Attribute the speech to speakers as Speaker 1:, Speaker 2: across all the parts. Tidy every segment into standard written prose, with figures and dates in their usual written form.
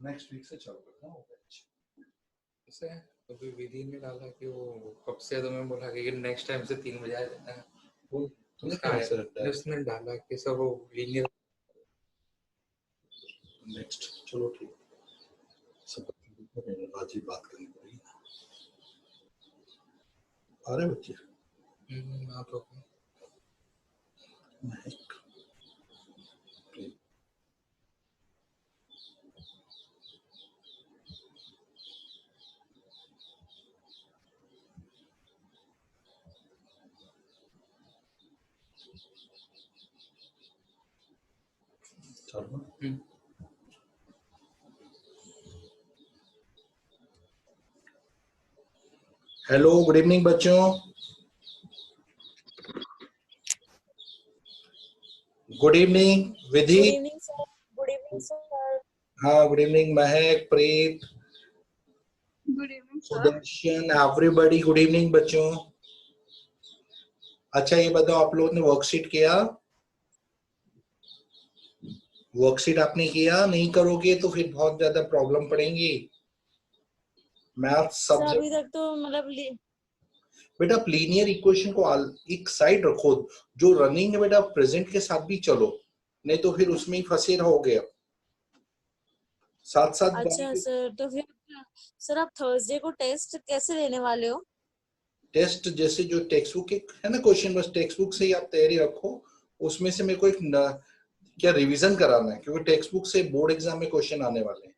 Speaker 1: Next week से चालू करना वो बैच।
Speaker 2: ऐसे अभी विधि ने डाला कि वो कब से, तो मैं बोला कि नेक्स्ट टाइम से 3 बजे आ जाता है।
Speaker 1: वो तुमने
Speaker 2: उसका
Speaker 1: कैसे रखा है?
Speaker 2: उसने डाला कि सब वो लीनियर
Speaker 1: नेक्स्ट, चलो ठीक, सब आज ही बात करनी पड़ेगी। आ रहे बच्चे?
Speaker 2: आप लोग
Speaker 1: महक, चलो। हेलो, गुड इवनिंग बच्चों। Good evening Vidhi.
Speaker 3: Good evening sir. Good evening sir.
Speaker 1: हाँ, good evening Mahak, Preet,
Speaker 4: good evening sir.
Speaker 1: Sudarshan, everybody good evening बच्चों। अच्छा ये बताओ, आप लोगों ने वर्कशीट किया? वर्कशीट आपने किया? नहीं करोगे तो फिर बहुत ज्यादा प्रॉब्लम पड़ेंगी मैथ
Speaker 3: सर
Speaker 1: सब्जेक्ट।
Speaker 3: अभी तक तो मतलब
Speaker 1: बेटा लीनियर इक्वेशन को एक साइड रखो, जो रनिंग है बेटा प्रेजेंट के साथ भी चलो, नहीं तो फिर उसमें ही फंसे रहोगे। अब साथ साथ
Speaker 3: अच्छा सर, तो फिर सर आप थर्सडे को टेस्ट कैसे लेने वाले हो?
Speaker 1: टेस्ट जैसे जो टेक्स्ट बुक है ना क्वेश्चन, बस टेक्स्ट बुक से ही आप तैयारी रखो। उसमें से मेरे को क्या रिवीजन कराना है, क्योंकि टेक्स्ट बुक से बोर्ड एग्जाम में क्वेश्चन आने वाले हैं,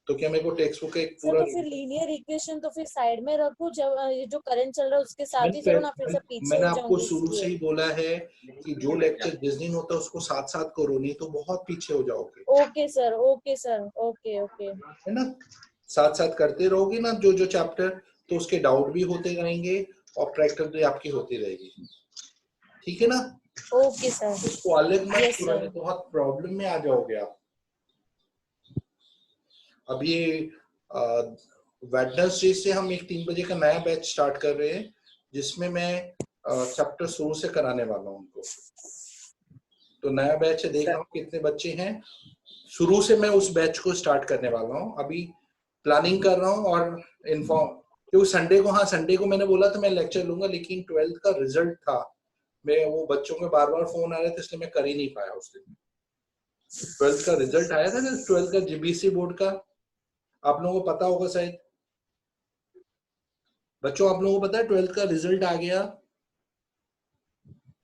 Speaker 1: तो क्या मेरे को टेक्स्ट बुक का एक
Speaker 3: सर
Speaker 1: पूरा
Speaker 3: तो फिर लीनियर इक्वेशन तो फिर साइड में रखो, जब ये जो करंट चल रहा है उसके साथ ही चलो ना, फिर से पीछे
Speaker 1: मैंने
Speaker 3: हो
Speaker 1: आपको
Speaker 3: जाऊंगी
Speaker 1: शुरू से
Speaker 3: इसलिए।
Speaker 1: ही बोला है कि जो लेक्चर जिस दिन होता है उसको साथ साथ करो, नहीं तो बहुत पीछे हो जाओगे।
Speaker 3: Okay sir, okay sir, okay okay.
Speaker 1: है ना, साथ साथ करते रहोगे ना जो जो चैप्टर, तो उसके डाउट भी होते रहेंगे और प्रैक्टिस भी आपकी होती रहेगी। ठीक है ना?
Speaker 3: Okay sir.
Speaker 1: उसको अलग मत
Speaker 3: यस
Speaker 1: करो,
Speaker 3: सर।
Speaker 1: बहुत प्रॉब्लम में आ जाओगे आप। अब ये वेडनेसडे से हम एक 3 बजे का नया बैच स्टार्ट कर रहे हैं, जिसमें मैं चैप्टर शुरू से कराने वाला हूँ उनको। तो नया बैच है, देख रहा हूँ कितने बच्चे हैं। शुरू से मैं उस बैच को स्टार्ट करने वाला हूँ, अभी प्लानिंग कर रहा हूँ और इन्फॉर्म, क्योंकि संडे को, हाँ संडे को मैंने बोला था मैं लेक्चर लूंगा, लेकिन 12th का रिजल्ट था, मैं वो बच्चों के बार बार फोन आ रहे थे, इसलिए मैं कर ही नहीं पाया उस दिन। 12th का रिजल्ट आया था ना, 12th का जीबीसी बोर्ड का, आप लोगों को पता होगा शायद। बच्चों आप लोगों को पता है 12th का रिजल्ट आ गया?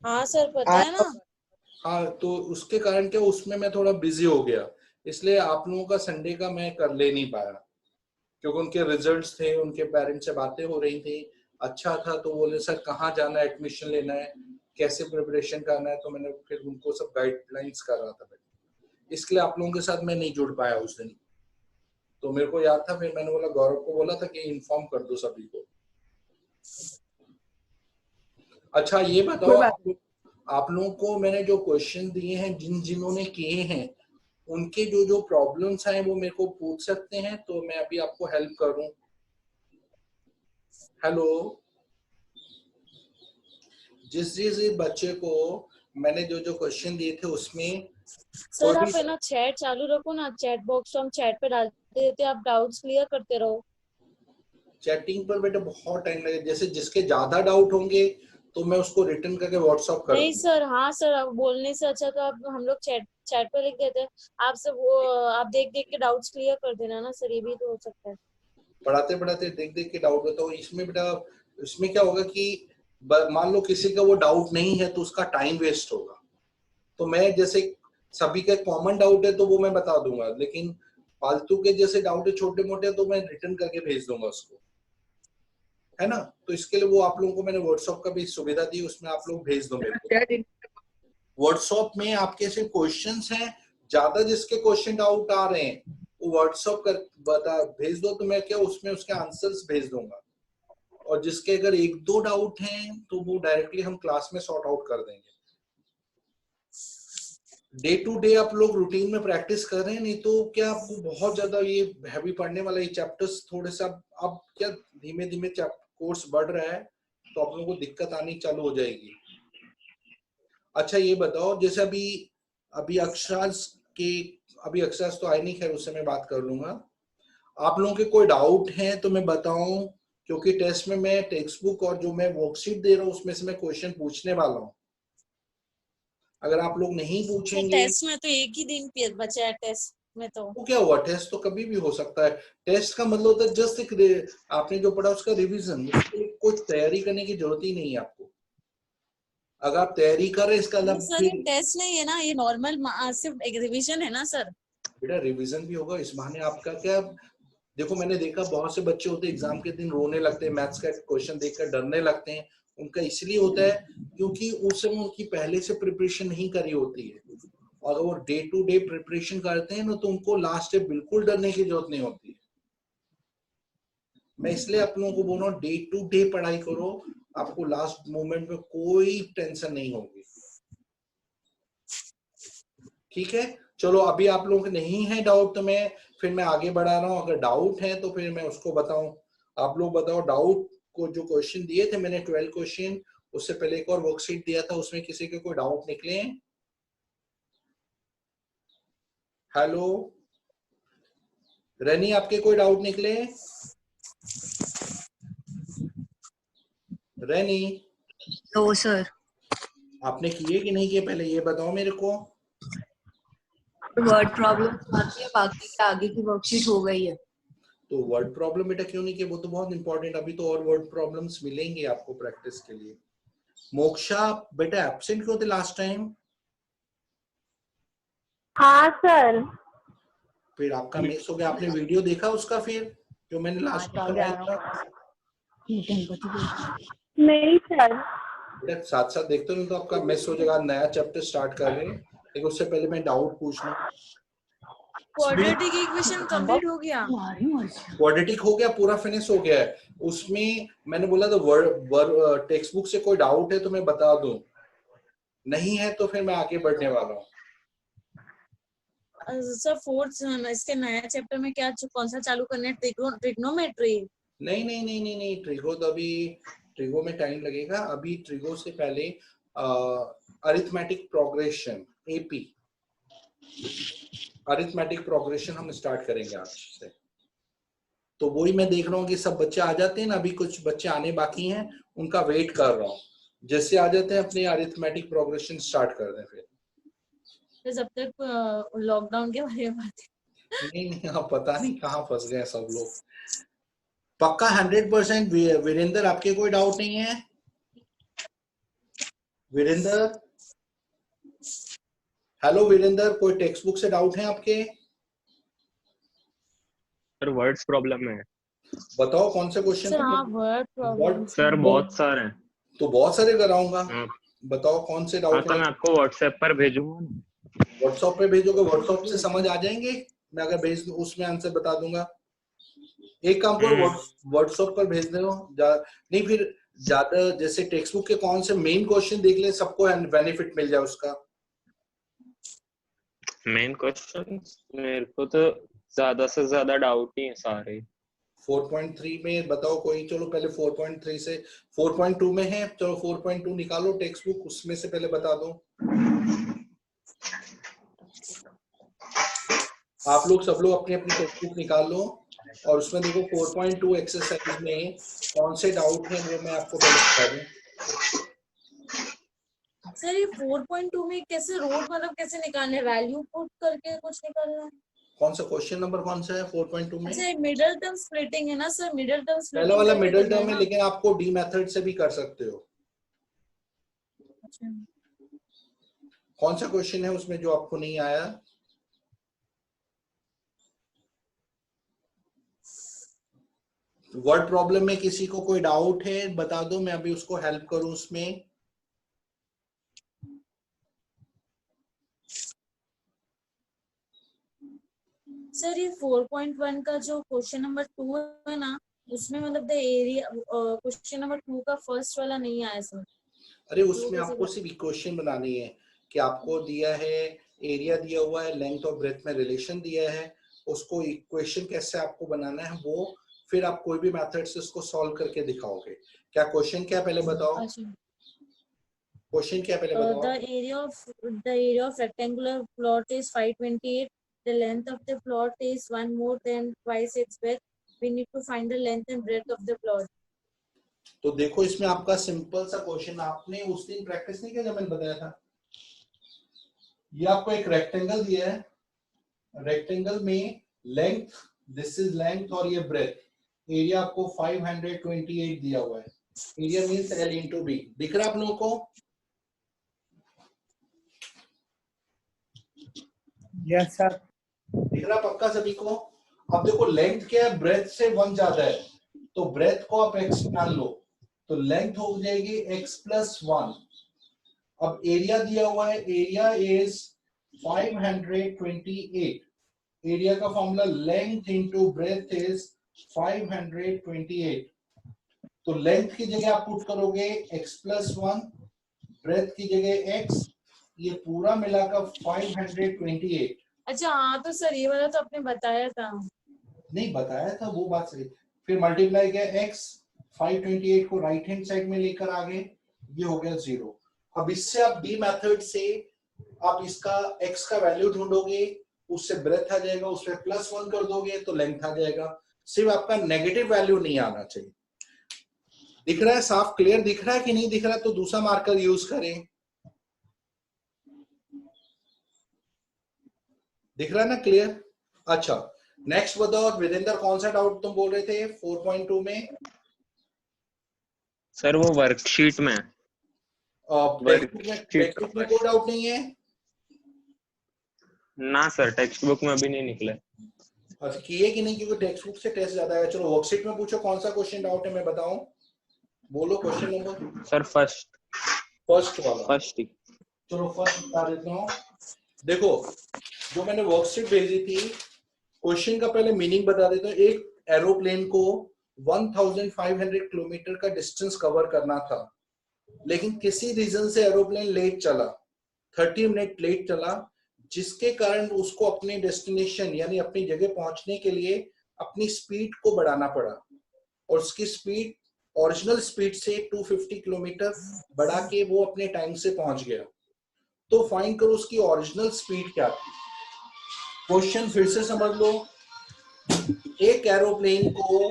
Speaker 3: हाँ सर पता है ना।
Speaker 1: हाँ, तो उसके कारण क्या उसमें मैं थोड़ा बिजी हो गया, इसलिए आप लोगों का संडे का मैं कर ले नहीं पाया, क्योंकि उनके रिजल्ट्स थे, उनके पेरेंट्स से बातें हो रही थी, अच्छा था, तो बोले सर कहाँ जाना है, एडमिशन लेना है, कैसे प्रिपरेशन करना है, तो मैंने फिर उनको सब गाइडलाइंस कर रहा था, इसलिए आप लोगों के साथ मैं नहीं जुड़ पाया उस दिन। तो मेरे को याद था, फिर मैंने बोला गौरव को बोला था कि इन्फॉर्म कर दो सभी को। अच्छा ये बताओ, आप लोगों को मैंने जो क्वेश्चन दिए हैं, जिन्होंने किए हैं, उनके जो जो प्रॉब्लम्स हैं वो मेरे को पूछ सकते हैं, तो मैं अभी आपको हेल्प करूं। हेलो, जिस बच्चे को मैंने जो जो क्वेश्चन दिए थे उसमें
Speaker 3: सर आप है ना चैट चालू रखो ना, चैट बॉक्स तो हम चैट पे डालते रहते हैं, आप डाउट्स क्लियर करते रहो।
Speaker 1: चैटिंग पर बेटा बहुत टाइम लगेगा, जैसे जिसके ज्यादा डाउट होंगे तो मैं उसको रिटर्न करके व्हाट्सएप कर
Speaker 3: नहीं
Speaker 1: दूंगा।
Speaker 3: सर, हाँ सर, आप बोलने से अच्छा तो आप हम लोग चैट चैट पे लिख देते हैं, आप सब वो आप देख देख के डाउट्स क्लियर कर देना ना सर, ये भी तो हो सकता है।
Speaker 1: पढ़ाते पढ़ाते देख देख के डाउट बताओ, इसमें बेटा इसमें क्या होगा कि मान लो किसी का वो डाउट नहीं है तो उसका टाइम वेस्ट होगा, तो मैं जैसे सभी का कॉमन डाउट है तो वो मैं बता दूंगा, लेकिन फालतू के जैसे डाउट है छोटे मोटे तो मैं रिटर्न करके भेज दूंगा उसको, है ना। तो इसके लिए वो आप लोगों को मैंने व्हाट्सएप का भी सुविधा दी, उसमें आप लोग भेज दो मेरे को। व्हाट्सएप में आपके सिर्फ क्वेश्चंस हैं, ज्यादा जिसके क्वेश्चन डाउट आ रहे हैं वो व्हाट्सएप कर बता भेज दो, तो मैं क्या उसमें उसके आंसर्स भेज दूंगा, और जिसके अगर एक दो डाउट हैं तो वो डायरेक्टली हम क्लास में सॉर्ट आउट कर देंगे। डे टू डे आप लोग रूटीन में प्रैक्टिस कर रहे हैं, नहीं तो क्या आपको बहुत ज्यादा ये हैवी पढ़ने वाला, ये चैप्टर्स थोड़े से अब क्या धीमे धीमे कोर्स बढ़ रहा है, तो आप लोगों को दिक्कत आनी चालू हो जाएगी। अच्छा ये बताओ, जैसे अभी अभी अक्षरांश के अभी एक्सरसाइज तो आई नहीं, खैर उससे मैं बात कर लूंगा। आप लोगों के कोई डाउट है तो मैं बताऊं, क्योंकि टेस्ट में मैं टेक्स्ट बुक और जो मैं वर्कशीट दे रहा हूँ उसमें से मैं क्वेश्चन पूछने वाला हूँ। अगर आप लोग नहीं पूछेंगे
Speaker 3: टेस्ट में तो एक ही दिन बचा है, टेस्ट में तो
Speaker 1: क्या हुआ, टेस्ट तो कभी भी हो सकता है। टेस्ट का मतलब होता है जस्ट एक आपने जो पढ़ा उसका रिवीजन, उसके लिए कोई तैयारी करने की जरूरत ही नहीं है आपको। अगर आप तैयारी कर रहे हैं इसका मतलब
Speaker 3: सर, ये टेस्ट नहीं है ना, ये नॉर्मल सिर्फ एक रिवीजन है ना सर।
Speaker 1: बेटा रिवीजन भी होगा, इस बहाने आपका क्या, देखो मैंने देखा बहुत से बच्चे होते हैं एग्जाम के दिन रोने लगते हैं, मैथ्स का क्वेश्चन देखकर डरने लगते हैं। उनका इसलिए होता है क्योंकि उस समय उनकी पहले से प्रिपरेशन नहीं करी होती है, और अगर वो डे टू डे प्रिपरेशन करते हैं ना तो उनको लास्ट डे बिल्कुल डरने की जरूरत नहीं होती है। मैं इसलिए आप लोगों को बोल रहा हूँ डे टू डे पढ़ाई करो, आपको लास्ट मोमेंट में कोई टेंशन नहीं होगी। ठीक है, चलो अभी आप लोगों को नहीं है डाउट तो मैं आगे बढ़ा रहा हूँ। अगर डाउट है तो फिर मैं उसको बताऊं। आप लोग बताओ डाउट को, जो क्वेश्चन दिए थे मैंने 12 क्वेश्चन, उससे पहले एक और वर्कशीट दिया था, उसमें किसी के कोई डाउट निकले? हेलो रनी, आपके कोई डाउट निकले? Rani
Speaker 5: no sir.
Speaker 1: आपने किए कि नहीं किए पहले ये बताओ मेरे को।
Speaker 5: वर्ड प्रॉब्लम आती है, बाकी के आगे की वर्कशीट हो गई है।
Speaker 1: तो वर्ड प्रॉब्लम बेटा क्यों नहीं किया, वो तो बहुत इंपॉर्टेंट, अभी तो और वर्ड प्रॉब्लम्स मिलेंगे आपको प्रैक्टिस के लिए। मोक्षा बेटा एब्सेंट क्यों थे लास्ट टाइम?
Speaker 6: हाँ सर।
Speaker 1: फिर आपका मिस हो गया, आपने वीडियो देखा उसका फिर जो मैंने लास्ट टाइम कराया था?
Speaker 6: नहीं सर।
Speaker 1: बेटा साथ साथ देखते हो, नहीं तो आपका मिस हो जाएगा। नया चैप्टर स्टार्ट कर रहे हैं, लेकिन उससे पहले मैं डाउट पूछना।
Speaker 3: क्वाड्रेटिक इक्वेशन कंप्लीट हो गया?
Speaker 1: क्वाड्रेटिक हो गया, पूरा फिनिश हो गया है। उसमें मैंने बोला था टेक्स्ट बुक से कोई डाउट है तो मैं बता दूं, नहीं है तो फिर मैं आगे बढ़ने वाला हूँ।
Speaker 3: सर फोर्थ इसके नया चैप्टर में क्या कौन सा चालू करना है? ट्रिग्नोमेट्री?
Speaker 1: नहीं नहीं नहीं नहीं नहीं, ट्रिगो तो अभी, ट्रिगो में टाइम लगेगा। अभी ट्रिगो से पहले arithmetic progression, AP arithmetic progression हम स्टार्ट करेंगे आज से। तो वही मैं देख रहा हूँ कि सब बच्चे आ जाते हैं ना, अभी कुछ बच्चे आने बाकी हैं, उनका वेट कर रहा हूँ। जैसे आ जाते हैं अपने अरिथमेटिक प्रोग्रेशन स्टार्ट कर दें फिर
Speaker 3: जब तक लॉकडाउन के बारे में बात
Speaker 1: नहीं नहीं, आप पता नहीं कहाँ फंस गए सब लोग। पक्का 100%? वीरेंद्र आपके कोई डाउट नहीं है? वीरेंद्र, हेलो वीरेंद्र, कोई टेक्स्ट बुक से डाउट है आपके?
Speaker 7: सर वर्ड्स प्रॉब्लम है।
Speaker 1: बताओ कौन से क्वेश्चन?
Speaker 3: सर हाँ, वर्ड प्रॉब्लम
Speaker 7: सर बहुत सारे हैं।
Speaker 1: तो बहुत सारे कराऊंगा, बताओ कौन से डाउट
Speaker 7: हाँ तो
Speaker 1: है?
Speaker 7: मैं आपको व्हाट्सएप पर भेजूंगा।
Speaker 1: व्हाट्सएप पे भेजोगे? व्हाट्सएप से समझ आ जाएंगे, मैं अगर भेज दूं उसमें आंसर बता दूंगा। एक काम करो, व्हाट्सएप पर भेज दो, नहीं फिर ज्यादा, जैसे टेक्स्ट बुक के कौन से मेन क्वेश्चन देख ले, सबको बेनिफिट मिल जाए उसका।
Speaker 7: मेन क्वेश्चन मेरे को तो ज्यादा से ज्यादा डाउट ही है सारे।
Speaker 1: 4.3 में बताओ कोई, चलो पहले 4.3 से 4.2 में है, चलो 4.2 निकालो टेक्स्ट बुक, उसमें से पहले बता दो। आप लोग सब लोग अपनी अपनी टेक्स्ट बुक निकाल लो और उसमें देखो 4.2 एक्सरसाइज में कौन से डाउट है वो मैं आपको पहले बता दूं।
Speaker 3: सर ये 4.2 में कैसे रोड मतलब कैसे निकालने, वैल्यू पुट करके कुछ निकालना है?
Speaker 1: कौन सा क्वेश्चन नंबर कौन सा है 4.2 में?
Speaker 3: अच्छा, मिडिल टर्म स्प्लिटिंग है ना सर? मिडिल टर्म
Speaker 1: पहला
Speaker 3: स्प्लिटिंग
Speaker 1: वाला
Speaker 3: करके
Speaker 1: मिडिल
Speaker 3: करना है
Speaker 1: टर्म है,
Speaker 3: ना?
Speaker 1: लेकिन आपको डी मेथड से भी कर सकते हो।
Speaker 3: अच्छा,
Speaker 1: कौन सा क्वेश्चन है उसमें जो आपको नहीं आया? वर्ड प्रॉब्लम में किसी को कोई डाउट है बता दो, मैं अभी उसको हेल्प करूं उसमें।
Speaker 3: सर ये 4.1 का जो क्वेश्चन नंबर 2 है ना, उसमें मतलब द एरिया, क्वेश्चन नंबर 2 का फर्स्ट वाला नहीं आया सर।
Speaker 1: अरे उसमें आपको सिर्फ इक्वेशन बनानी है कि आपको दिया है एरिया, दिया हुआ है लेंथ और ब्रेथ में रिलेशन दिया है, उसको इक्वेशन कैसे आपको बनाना है वो, फिर आप कोई भी मेथड से उसको सॉल्व करके दिखाओगे। क्या क्वेश्चन क्या पहले बताओ? क्वेश्चन क्या पहले बताओ?
Speaker 3: The area of rectangular plot is 528. the length of the plot is 1 more than twice its breadth, we need to find the length and breadth of the plot.
Speaker 1: तो देखो इसमें आपका सिंपल सा क्वेश्चन, आपने उस दिन प्रैक्टिस नहीं किया जब मैंने बताया था। ये आपको एक रेक्टेंगल दिया है, रेक्टेंगल में लेंथ, दिस इज लेंथ और ये ब्रेथ, एरिया आपको 528 दिया हुआ है। Area means L into B। दिख रहा है आप लोगों को?
Speaker 8: Yes sir.
Speaker 1: दिख रहा पक्का सभी को? अब देखो लेंथ क्या है, ब्रेथ से 1 ज्यादा है, तो ब्रेथ को आप x मान लो, तो लेंथ हो जाएगी x plus 1। अब एरिया दिया हुआ है, एरिया इज 528। एरिया का formula length into breadth is 528। तो लेंथ की जगह आप पुट करोगे x plus 1, ब्रेथ की जगह x, ये पूरा मिलाकर 528।
Speaker 3: अच्छा हाँ, तो सर ये वाला तो आपने बताया था।
Speaker 1: नहीं बताया था, वो बात सही। फिर मल्टीप्लाई किया x, 528 को राइट हैंड साइड में लेकर आ गए, ये हो गया 0। अब इससे आप बी मेथड से आप इसका x का वैल्यू ढूंढोगे, उससे ब्रेथ आ जाएगा, उसमें +1 कर दोगे तो लेंथ आ जाएगा। सिर्फ आपका नेगेटिव वैल्यू नहीं आना चाहिए। दिख रहा है साफ, क्लियर दिख रहा है कि नहीं दिख रहा? तो दूसरा मार्कर यूज करें। दिख रहा है ना क्लियर? अच्छा नेक्स्ट बताओ वीरेंद्र, कौन सा डाउट तुम बोल रहे थे 4.2 में?
Speaker 7: सर वो वर्कशीट में
Speaker 1: टेक्स्ट बुक में कोई डाउट नहीं है
Speaker 7: ना सर, टेक्स्ट बुक में अभी नहीं निकले।
Speaker 1: अच्छा किए कि नहीं, क्योंकि टेक्स्ट बुक से टेस्ट ज्यादा है। चलो वर्कशीट में पूछो कौन सा क्वेश्चन डाउट है, मैं बताऊं। बोलो क्वेश्चन नंबर।
Speaker 7: सर
Speaker 1: फर्स्ट वाला।
Speaker 7: फर्स्ट।
Speaker 1: चलो फर्स्ट बता देता हूँ। देखो जो मैंने वर्कशीट भेजी थी, क्वेश्चन का पहले मीनिंग बता देता हूँ। एक एरोप्लेन को 1500 किलोमीटर का डिस्टेंस कवर करना था, लेकिन किसी रीजन से एरोप्लेन लेट चला, 30 मिनट लेट चला, जिसके कारण उसको अपने डेस्टिनेशन यानी अपनी जगह पहुंचने के लिए अपनी स्पीड को बढ़ाना पड़ा, और उसकी स्पीड ओरिजिनल स्पीड से 250 किलोमीटर बढ़ा के वो अपने टाइम से पहुंच गया। तो फाइंड करो उसकी ओरिजिनल स्पीड क्या थी। क्वेश्चन फिर से समझ लो। एक एरोप्लेन को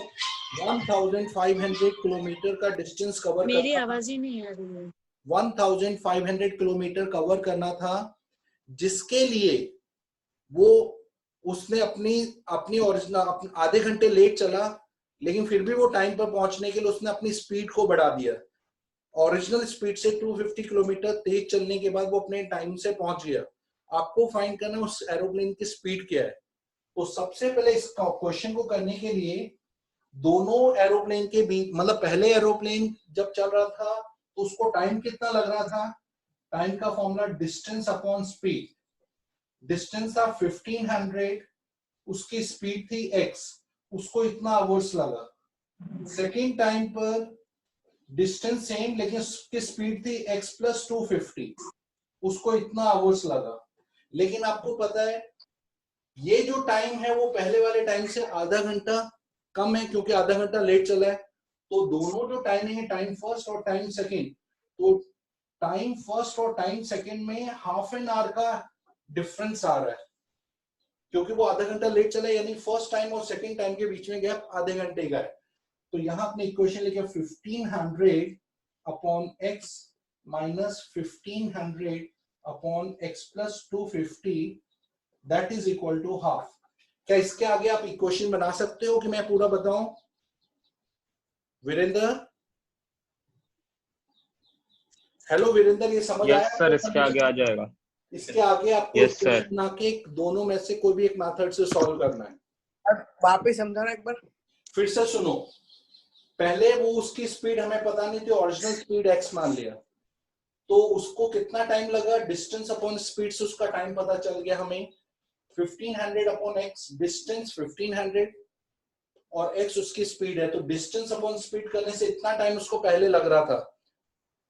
Speaker 1: 1500 किलोमीटर का डिस्टेंस कवर
Speaker 3: मेरी
Speaker 1: करना,
Speaker 3: आवाज ही नहीं आ रही है।
Speaker 1: 1500 किलोमीटर कवर करना था, जिसके लिए वो उसने अपनी ओरिजिनल आधे घंटे लेट चला, लेकिन फिर भी वो टाइम पर पहुंचने के लिए उसने अपनी स्पीड को बढ़ा दिया। ओरिजिनल स्पीड से 250 किलोमीटर तेज चलने के बाद वो अपने टाइम से पहुंच गया। आपको फाइंड करना उस एरोप्लेन की स्पीड क्या है। तो सबसे पहले इस क्वेश्चन को करने के लिए दोनों एरोप्लेन के बीच, मतलब पहले एरोप्लेन जब चल रहा था तो उसको टाइम कितना लग रहा था। टाइम का formula distance upon speed. Distance था 1500, उसकी स्पीड थी x, उसको इतना आवर्स लगा। सेकेंड टाइम पर डिस्टेंस सेम, लेकिन उसकी स्पीड थी x + 250, उसको इतना आवर्स लगा। लेकिन आपको पता है ये जो टाइम है वो पहले वाले टाइम से आधा घंटा कम है, क्योंकि आधा घंटा लेट चला है। तो दोनों जो टाइम है, टाइम फर्स्ट और टाइम सेकेंड, तो टाइम फर्स्ट और टाइम सेकेंड में हाफ एन आवर का डिफरेंस आ रहा है, क्योंकि वो आधा घंटा लेट चला है, यानी फर्स्ट टाइम और सेकेंड टाइम के बीच में गैप आधे घंटे का है। तो यहां अपने इक्वेशन लिखे 1500 upon x minus 1500 upon x + 250, that is equal to half. क्या इसके आगे आप इक्वेशन बना सकते हो कि मैं पूरा बताऊं? वीरेंद्र, हेलो वीरेंद्र, ये समझ आया?
Speaker 7: यस सर, इसके आगे आ जाएगा।
Speaker 1: इसके आगे आपको
Speaker 7: यस सर।
Speaker 1: बना के दोनों में से कोई भी एक मेथड से सॉल्व करना है।
Speaker 8: वापस समझाना एक बार।
Speaker 1: फिर से सुनो। पहले वो उसकी स्पीड हमें पता नहीं थी, ओरिजिनल स्पीड x मान लिया, तो उसको कितना टाइम लगा, डिस्टेंस अपॉन स्पीड से उसका टाइम पता चल गया हमें। 1500 अपॉन x, डिस्टेंस 1500 और x उसकी स्पीड है, तो डिस्टेंस अपॉन स्पीड करने से इतना टाइम उसको पहले लग रहा था,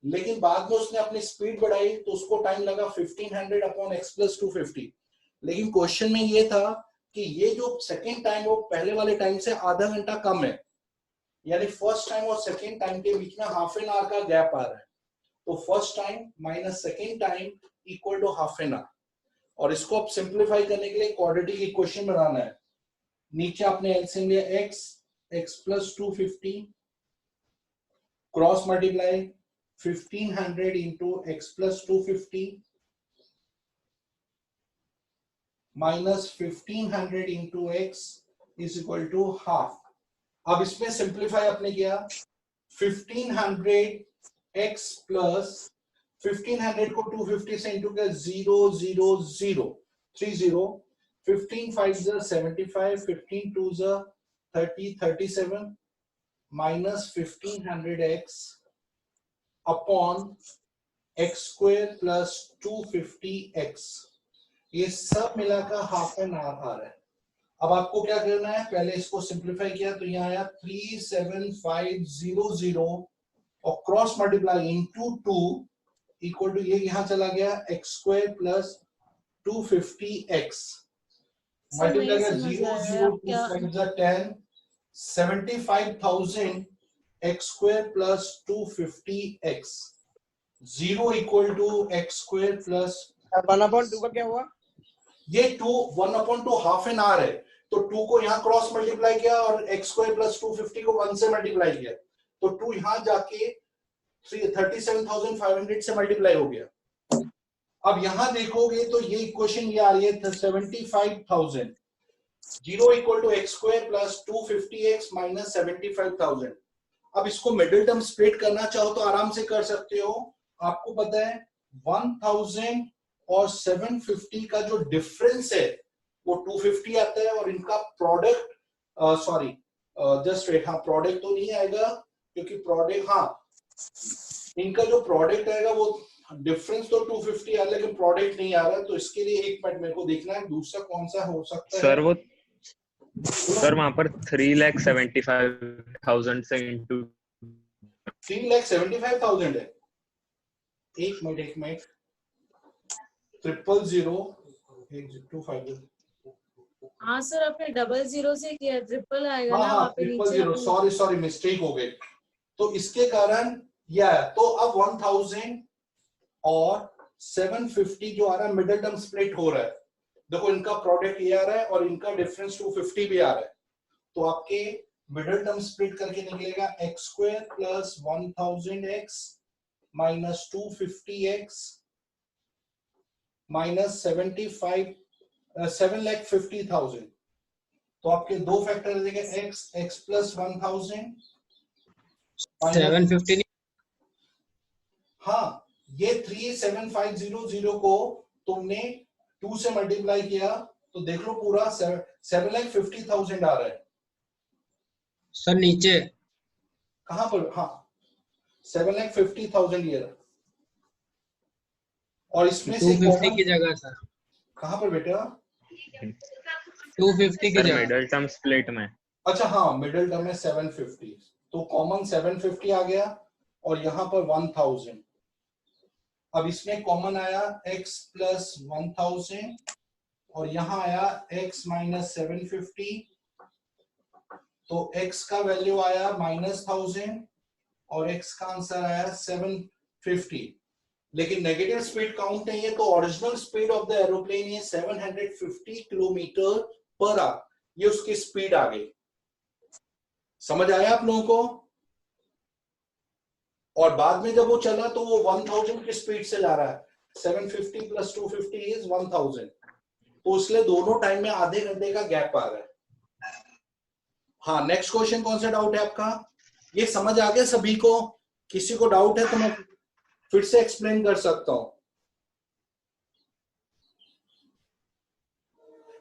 Speaker 1: लेकिन बाद में उसने अपनी स्पीड बढ़ाई तो उसको टाइम लगा 1500 अपॉन x + 250। लेकिन क्वेश्चन में ये था कि ये जो सेकेंड टाइम वो पहले वाले टाइम से आधा घंटा कम है, यानी फर्स्ट टाइम और सेकेंड टाइम के बीच में हाफ एन आवर का गैप आ रहा है। तो first time minus second time equal to half an hour. और इसको आप सिंप्लीफाई करने के लिए क्वाड्रेटिक इक्वेशन बनाना है। नीचे आपने एलसीएम लिया x plus 250 cross multiply 1500 into x plus 250 minus 1500 into x is equal to half. अब इसमें सिंप्लीफाई आपने किया 1500 x प्लस 1500 को 250 से इंटू किया 0 0 0 30 15 5 75 15 2 30 37 minus 1500x upon x square plus 250x ये सब मिलाकर हाफ एन आवर आ रहा है। अब आपको क्या करना है, पहले इसको सिंप्लीफाई किया तो यहाँ आया 37500 और cross multiply into 2 equal to ये यहाँ चला गया x square plus 250x multiply किया 0 0 2 10 75,000 x square plus 250x 0 equal to x square plus
Speaker 8: 1/2 का क्या हुआ?
Speaker 1: ये 1/2 हाफ एन आवर है तो 2 को यहाँ क्रॉस मल्टीप्लाई किया और x स्क्वायर प्लस 250 को 1 से मल्टीप्लाई किया तो 2 यहाँ जाके 37,500 से मल्टीप्लाई हो गया। अब यहां देखोगे तो ये इक्वेशन ये आ रही है 75,000 0 equal to x square plus 250x minus 75,000। अब इसको मिडिल टर्म स्प्लिट करना चाहो तो आराम से कर सकते हो। आपको पता है 1000 और 750 का जो डिफरेंस है वो 250 आता है और इनका प्रोडक्ट सॉरी जस्ट वेट, हाँ प्रोडक्ट तो नहीं आएगा क्योंकि प्रोडक्ट, हाँ इनका जो प्रोडक्ट आएगा वो डिफरेंस तो 250 आ लेकिन प्रोडक्ट नहीं आ रहा। तो इसके लिए एक मिनट मेरे को देखना है दूसरा कौन सा हो सकता है।
Speaker 7: सर वो सर वहां पर 3,75,000 से इंटू
Speaker 1: 3,75,000 है। एक मिनट 000
Speaker 3: हाँ सर आपने 00 से किया, ट्रिपल आएगा ना
Speaker 1: हाँ
Speaker 3: वहाँ पे नीचे।
Speaker 1: 000 सॉरी मिस्टेक हो गई तो इसके कारण यह तो अब 1000 और 750 जो आ रहा है मिडिल टर्म स्प्लिट हो रहा है। देखो इनका प्रोडक्ट ये आ रहा है और इनका डिफरेंस 250 भी आ रहा है तो आपके मिडिल टर्म स्प्लिट करके निकलेगा x square plus 1000x minus 250x minus 7,50,000। तो आपके दो फैक्टर देंगे x प्लस 1000
Speaker 8: 750
Speaker 1: हाँ ये 37500 को तुमने 2 से मल्टीप्लाई किया तो देख लो पूरा 7,50,000 आ रहा है।
Speaker 8: सर नीचे
Speaker 1: कहां पर, हाँ 7,50,000 ये रहा और इसमें से
Speaker 8: 250 की जगह सर,
Speaker 1: कहां पर बेटा
Speaker 8: 250 की जगह
Speaker 7: मिडिल टर्म स्प्लिट में।
Speaker 1: अच्छा हाँ मिडिल टर्म में 750 तो कॉमन 750 आ गया और यहां पर 1000। अब इसमें कॉमन आया x प्लस 1000 और यहां आया x माइनस 750 तो x का वैल्यू आया -1000 और x का आंसर आया 750। लेकिन नेगेटिव स्पीड काउंट नहीं है तो original speed of the aeroplane ये 750 किलोमीटर पर आवर, ये उसकी स्पीड आ गई। समझ आया आप लोगों को? और बाद में जब वो चला तो वो 1000 की स्पीड से जा रहा है, 750 प्लस 250 इज 1000 तो इसलिए दोनों टाइम में आधे घंटे का गैप आ रहा है। हाँ नेक्स्ट क्वेश्चन कौन सा डाउट है आपका? ये समझ आ गया सभी को? किसी को डाउट है तो मैं फिर से एक्सप्लेन कर सकता हूं।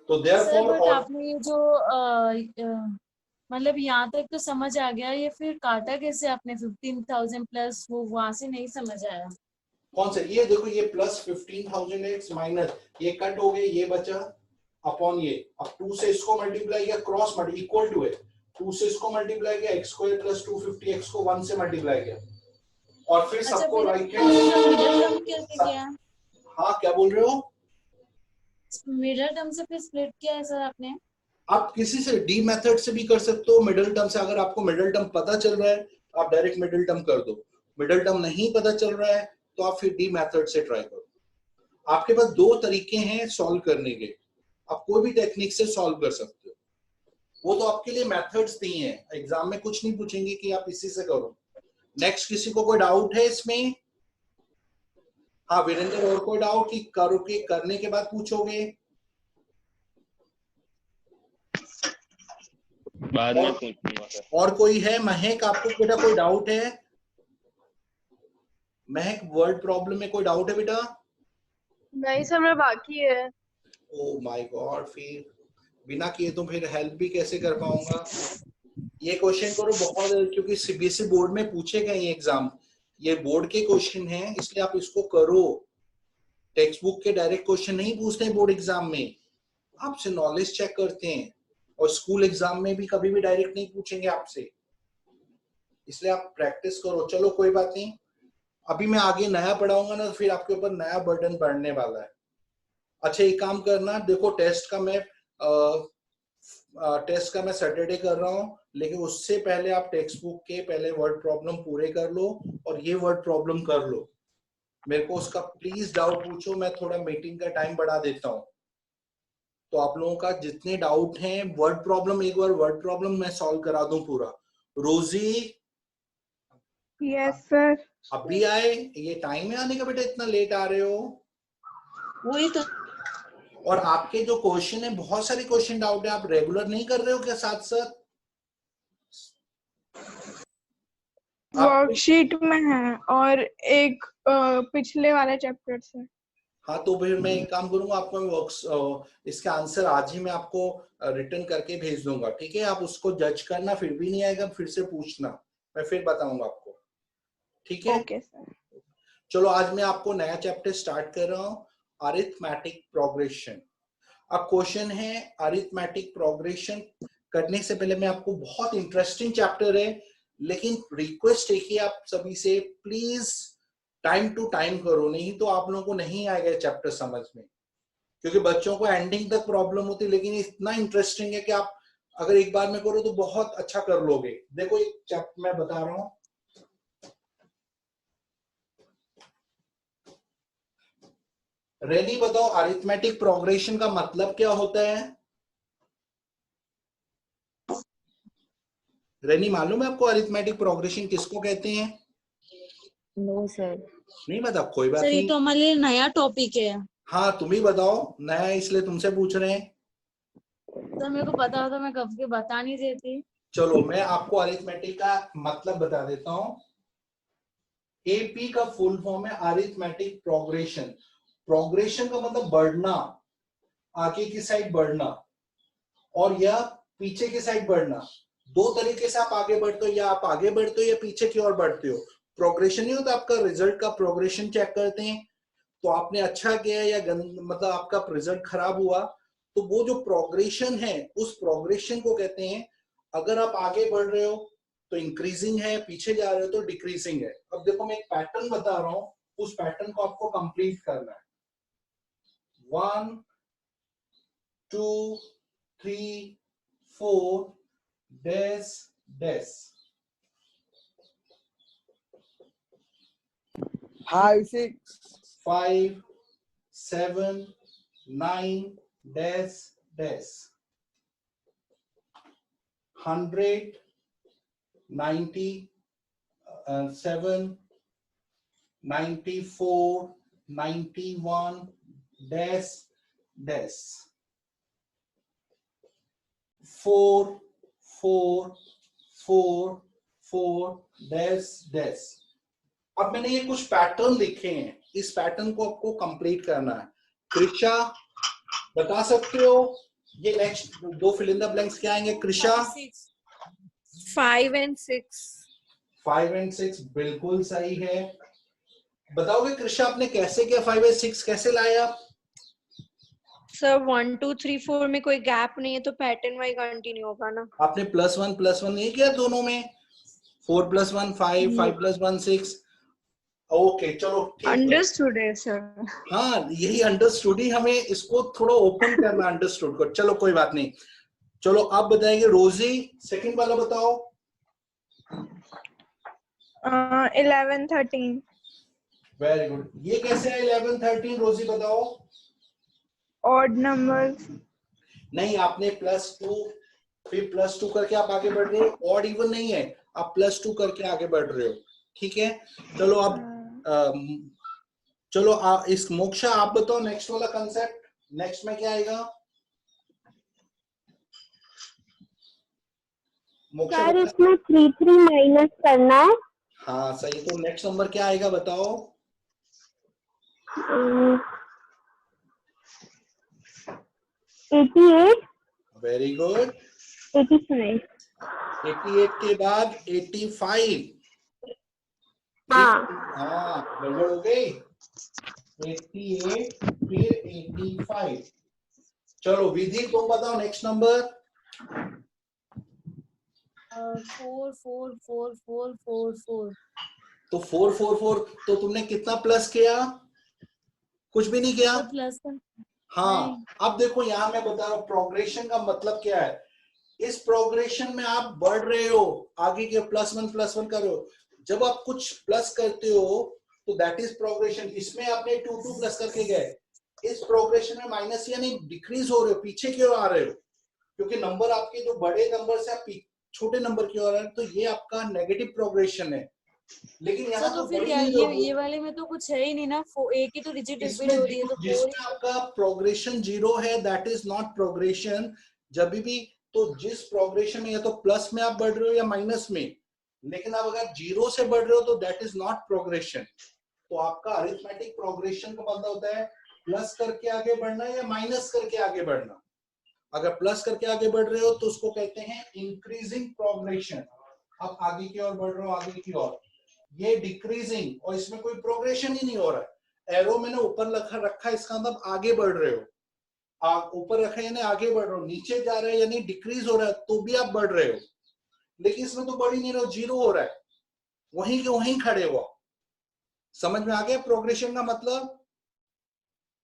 Speaker 1: तो देयरफॉर
Speaker 3: आपने ये जो मतलब यहाँ तक तो समझ आ गया, ये फिर काटा कैसे आपने 15,000 प्लस, वो वहां से नहीं समझ आया।
Speaker 1: कौन सा? ये देखो ये प्लस 15,000x माइनस ये कट हो गए, ये बचा अपॉन ये। अब 2 से इसको मल्टीप्लाई किया, क्रॉस मल्टी इक्वल टू है, 2 से इसको मल्टीप्लाई किया, x स्क्वायर प्लस 250x को 1 से मल्टीप्लाई किया और फिर सबको राइट हैंड। हाँ क्या बोल रहे हो?
Speaker 3: मिडिल टर्म से फिर स्प्लिट किया है सर आपने?
Speaker 1: आप किसी से डी मेथड से भी कर सकते हो, मिडिल टर्म से। अगर आपको मिडिल टर्म पता चल रहा है आप डायरेक्ट मिडिल टर्म कर दो, मिडिल टर्म नहीं पता चल रहा है तो आप फिर डी मेथड से ट्राई करो। आपके पास दो तरीके हैं सॉल्व करने के, आप कोई भी टेक्निक से सॉल्व कर सकते हो, वो तो आपके लिए मेथड्स दी हैं, एग्जाम में कुछ नहीं पूछेंगे कि आप इसी से करो। नेक्स्ट किसी को कोई डाउट है इसमें? हाँ वीरेंद्र, और कोई डाउट कि करोगे करने के बाद पूछोगे?
Speaker 7: बाद में पूछूंगा सर।
Speaker 1: और कोई है? महक, आपको बेटा कोई डाउट है? महक, वर्ड प्रॉब्लम में कोई डाउट है बेटा?
Speaker 4: नहीं सर, मेरा बाकी है।
Speaker 1: ओ माय गॉड, फिर बिना किए तो फिर हेल्प भी कैसे कर पाऊंगा? ये क्वेश्चन करो बहुत, क्योंकि सीबीएसई बोर्ड में पूछे गए ये एग्जाम, ये बोर्ड के क्वेश्चन हैं, इसलिए आप इसको करो। टेक्स्ट बुक के डायरेक्ट क्वेश्चन नहीं पूछते हैं बोर्ड एग्जाम में, आपसे नॉलेज चेक करते हैं, और स्कूल एग्जाम में भी कभी भी डायरेक्ट नहीं पूछेंगे आपसे, इसलिए आप प्रैक्टिस करो। चलो कोई बात नहीं, अभी मैं आगे नया पढ़ाऊंगा ना, फिर आपके ऊपर नया बर्डन बढ़ने वाला है। अच्छा एक काम करना, देखो टेस्ट का मैं सैटरडे कर रहा हूँ, लेकिन उससे पहले आप टेक्स्ट बुक के पहले वर्ड प्रॉब्लम पूरे कर लो, और ये वर्ड प्रॉब्लम कर लो। मेरे को उसका प्लीज डाउट पूछो, मैं थोड़ा मीटिंग का टाइम बढ़ा देता हूँ, तो आप लोगों का जितने डाउट हैं वर्ड प्रॉब्लम, एक बार वर्ड प्रॉब्लम मैं सॉल्व करा दूं पूरा। रोजी,
Speaker 4: यस सर।
Speaker 1: अभी आए? ये टाइम है आने का बेटा, इतना लेट आ रहे हो?
Speaker 3: वही तो।
Speaker 1: और आपके जो क्वेश्चन है, बहुत सारे क्वेश्चन डाउट है, आप रेगुलर नहीं कर रहे हो क्या साथ साथ?
Speaker 4: वर्कशीट में है और एक पिछले वाले चैप्टर से।
Speaker 1: हाँ तो फिर मैं एक काम करूंगा, आपको इसका आंसर आज ही मैं आपको रिटर्न करके भेज दूंगा, ठीक है? आप उसको जज करना, फिर भी नहीं आएगा फिर से पूछना, मैं फिर बताऊंगा आपको, ठीक है?
Speaker 4: Okay sir.
Speaker 1: चलो आज मैं आपको नया चैप्टर स्टार्ट कर रहा हूँ, अरिथमेटिक प्रोग्रेशन। अब क्वेश्चन है अरिथमेटिक प्रोग्रेशन। करने से पहले मैं आपको, बहुत इंटरेस्टिंग चैप्टर है, लेकिन रिक्वेस्ट है कि आप सभी से प्लीज टाइम टू टाइम करो, नहीं तो आप लोगों को नहीं आएगा चैप्टर समझ में, क्योंकि बच्चों को एंडिंग तक प्रॉब्लम होती है, लेकिन इतना इंटरेस्टिंग है कि आप अगर एक बार में करो तो बहुत अच्छा कर लोगे। देखो एक चैप्टर मैं बता रहा हूँ, रेनी बताओ अरिथमेटिक प्रोग्रेशन का मतलब क्या होता है? रेनी मालूम है आपको अरिथमेटिक प्रोग्रेशन किसको कहते हैं?
Speaker 5: No sir.
Speaker 1: नहीं बता, कोई बात
Speaker 3: सर ये
Speaker 1: नहीं।
Speaker 3: तो हमारे लिए नया टॉपिक है।
Speaker 1: हाँ तुम ही बताओ, नया है इसलिए तुमसे पूछ रहे हैं।
Speaker 3: सर मेरे को पता होता मैं कब के बता नहीं देती।
Speaker 1: चलो मैं आपको अरिथमेटिक का मतलब बता देता हूँ। एपी का फुल फॉर्म है अरिथमेटिक प्रोग्रेशन। प्रोग्रेशन का मतलब बढ़ना, आगे की साइड बढ़ना, और या पीछे की साइड बढ़ना। दो तरीके से आप आगे बढ़ते हो, या आप आगे बढ़ते हो या पीछे की ओर बढ़ते हो। प्रोग्रेशन नहीं होता आपका रिजल्ट का प्रोग्रेशन चेक करते हैं, तो आपने अच्छा किया या मतलब आपका रिजल्ट खराब हुआ, तो वो जो प्रोग्रेशन है उस प्रोग्रेशन को कहते हैं। अगर आप आगे बढ़ रहे हो तो इंक्रीजिंग है, पीछे जा रहे हो तो डिक्रीजिंग है। अब देखो मैं एक पैटर्न बता रहा हूं, उस पैटर्न को आपको कंप्लीट करना है। 1 2 3 4 dash dash
Speaker 8: 5 6
Speaker 1: 5 7 9 dash dash 100 97 94 91 dash dash 4 4 4 4 dash dash. अब मैंने ये कुछ पैटर्न लिखे हैं, इस पैटर्न को आपको कंप्लीट करना है। कृषा बता सकते हो ये नेक्स्ट दो फिल इन द ब्लैंक्स क्या आएंगे? कृषा
Speaker 4: 5 and 6।
Speaker 1: 5 and 6 बिल्कुल सही है। बताओगे कृषा आपने कैसे किया? 5 and 6 कैसे लाए आप?
Speaker 4: सर 1 2 3 4 में कोई गैप नहीं है तो पैटर्न वाइज कंटिन्यू होगा ना।
Speaker 1: आपने +1 नहीं किया दोनों में? 4 + 1 5, 5 + 1 6। ओके चलो ठीक है,
Speaker 4: अंडरस्टूड है सर।
Speaker 1: हाँ यही अंडरस्टूड ही, हमें इसको थोड़ा ओपन करना अंडरस्टूड को। चलो कोई बात नहीं। चलो अब बताएंगे रोजी, सेकंड वाला बताओ।
Speaker 4: 11 13।
Speaker 1: Very good. ये कैसे है 11 13 रोजी बताओ?
Speaker 4: Odd numbers.
Speaker 1: नहीं, आपने +2 फिर +2 करके आप आगे बढ़ रहे हो, ऑड इवन नहीं है, आप +2 करके आगे बढ़ रहे हो, ठीक है। चलो अब चलो इस मोक्षा आप बताओ नेक्स्ट वाला कंसेप्ट, नेक्स्ट में क्या आएगा? मोक्षा
Speaker 6: सर इसमें 3 3 माइनस करना है।
Speaker 1: हाँ सही। तो नेक्स्ट नंबर क्या आएगा बताओ?
Speaker 6: 88
Speaker 1: वेरी गुड।
Speaker 6: 85।
Speaker 1: 88 के बाद 85।
Speaker 6: हाँ
Speaker 1: हाँ गड़बड़ हो गई। 88 फिर 85। चलो विधि तुम बताओ नेक्स्ट नंबर।
Speaker 3: 4 4 4 4 4 4।
Speaker 1: तो 4 4 4 तो तुमने कितना प्लस किया? कुछ भी नहीं किया।
Speaker 3: प्लस
Speaker 1: हाँ अब देखो यहाँ मैं बता रहा हूँ प्रोग्रेशन का मतलब क्या है। इस प्रोग्रेशन में आप बढ़ रहे हो, आगे के +1 +1 कर रहे हो। जब आप कुछ प्लस करते हो तो दैट इज प्रोग्रेशन। इसमें आपने 2 2 प्लस करके गए, इस प्रोग्रेशन में माइनस यानी डिक्रीज हो रहे हो, पीछे क्यों आ रहे हो? क्योंकि नंबर आपके जो बड़े नंबर से आप छोटे नंबर की ओर आ रहे हैं, तो ये आपका नेगेटिव प्रोग्रेशन है। लेकिन यहाँ
Speaker 3: तो
Speaker 1: तो
Speaker 3: फिर ये वाले में तो कुछ है ही नहीं ना, एक ही तो डिजिट रिपीट हो रही है, तो
Speaker 1: जिसमें आपका प्रोग्रेशन 0 है दैट इज नॉट प्रोग्रेशन। जब भी तो जिस प्रोग्रेशन में या तो प्लस में आप बढ़ रहे हो या माइनस में, लेकिन आप अगर 0 से बढ़ रहे हो तो दैट इज नॉट प्रोग्रेशन। तो आपका अरिथमेटिक प्रोग्रेशन का मतलब होता है प्लस करके आगे बढ़ना या माइनस करके आगे बढ़ना। अगर प्लस करके आगे बढ़ रहे हो तो उसको कहते हैं इंक्रीजिंग प्रोग्रेशन। आप आगे की ओर बढ़ रहे हो, आगे की ओर। ये डिक्रीजिंग, और इसमें कोई प्रोग्रेशन ही नहीं हो रहा है। एरो मैंने ऊपर रखा इसका मतलब आगे बढ़ रहे हो, आप ऊपर रखा यानी आगे बढ़ रहे हो, नीचे जा रहे हैं यानी डिक्रीज हो रहा है तो भी आप बढ़ रहे हो। लेकिन इसमें तो बढ़ ही नहीं रहे हो, 0 हो रहा है, वहीं के वहीं खड़े हो। समझ में आ गया प्रोग्रेशन का मतलब?